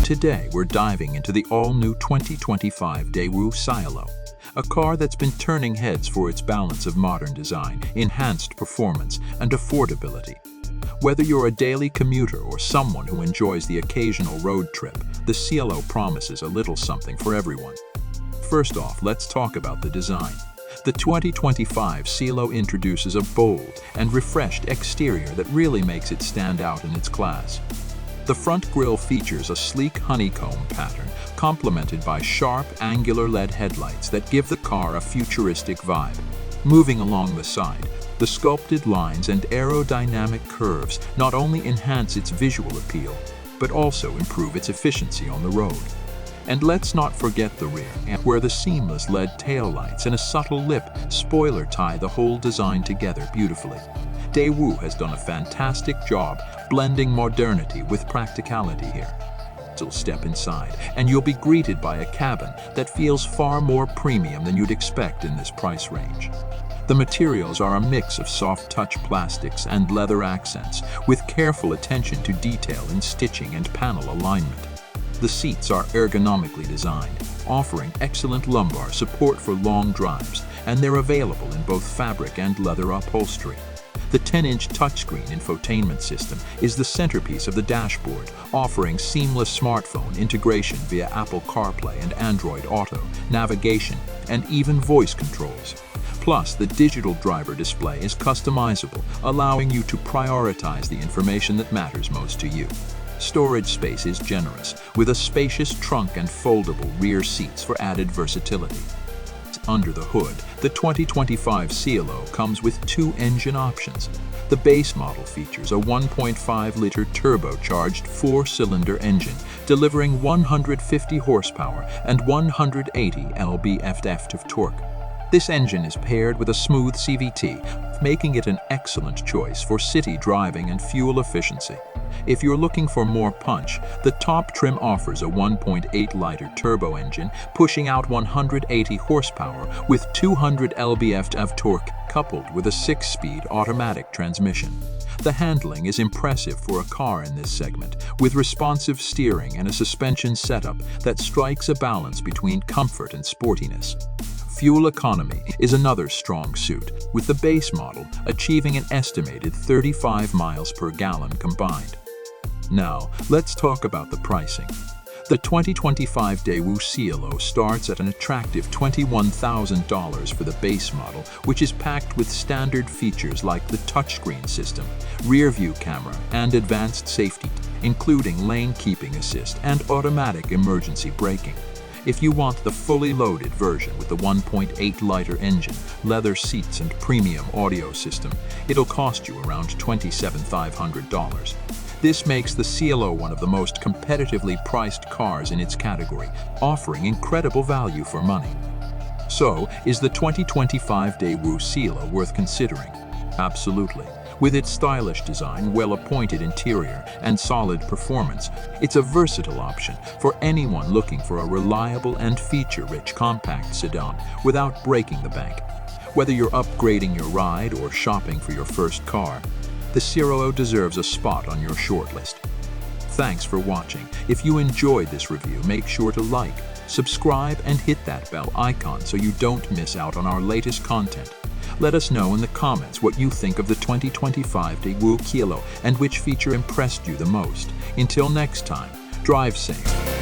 today we're diving into the all-new 2025 Daewoo Cielo, a car that's been turning heads for its balance of modern design, enhanced performance, and affordability. Whether you're a daily commuter or someone who enjoys the occasional road trip, the Cielo promises a little something for everyone. First off, let's talk about the design. The 2025 Cielo introduces a bold and refreshed exterior that really makes it stand out in its class. The front grille features a sleek honeycomb pattern, complemented by sharp, angular LED headlights that give the car a futuristic vibe. Moving along the side, the sculpted lines and aerodynamic curves not only enhance its visual appeal, but also improve its efficiency on the road. And let's not forget the rear, where the seamless LED taillights and a subtle lip spoiler tie the whole design together beautifully. Daewoo has done a fantastic job blending modernity with practicality here. So step inside, and you'll be greeted by a cabin that feels far more premium than you'd expect in this price range. The materials are a mix of soft-touch plastics and leather accents, with careful attention to detail in stitching and panel alignment. The seats are ergonomically designed, offering excellent lumbar support for long drives, and they're available in both fabric and leather upholstery. The 10-inch touchscreen infotainment system is the centerpiece of the dashboard, offering seamless smartphone integration via Apple CarPlay and Android Auto, navigation, and even voice controls. Plus, the digital driver display is customizable, allowing you to prioritize the information that matters most to you. Storage space is generous, with a spacious trunk and foldable rear seats for added versatility. Under the hood, the 2025 Cielo comes with two engine options. The base model features a 1.5-liter turbocharged four-cylinder engine, delivering 150 horsepower and 180 lb-ft of torque. This engine is paired with a smooth CVT, making it an excellent choice for city driving and fuel efficiency. If you're looking for more punch, the top trim offers a 1.8-liter turbo engine, pushing out 180 horsepower with 200 lb-ft of torque, coupled with a 6-speed automatic transmission. The handling is impressive for a car in this segment, with responsive steering and a suspension setup that strikes a balance between comfort and sportiness. Fuel economy is another strong suit, with the base model achieving an estimated 35 miles per gallon combined. Now, let's talk about the pricing. The 2025 Daewoo Cielo starts at an attractive $21,000 for the base model, which is packed with standard features like the touchscreen system, rear-view camera, and advanced safety, including lane keeping assist and automatic emergency braking. If you want the fully loaded version with the 1.8-liter engine, leather seats, and premium audio system, it'll cost you around $27,500. This makes the Cielo one of the most competitively priced cars in its category, offering incredible value for money. So, is the 2025 Daewoo Cielo worth considering? Absolutely. With its stylish design, well-appointed interior, and solid performance, it's a versatile option for anyone looking for a reliable and feature-rich compact sedan without breaking the bank. Whether you're upgrading your ride or shopping for your first car, the Cielo deserves a spot on your shortlist. Thanks for watching. If you enjoyed this review, make sure to like, subscribe, and hit that bell icon so you don't miss out on our latest content. Let us know in the comments what you think of the 2025 Daewoo Cielo and which feature impressed you the most. Until next time, drive safe.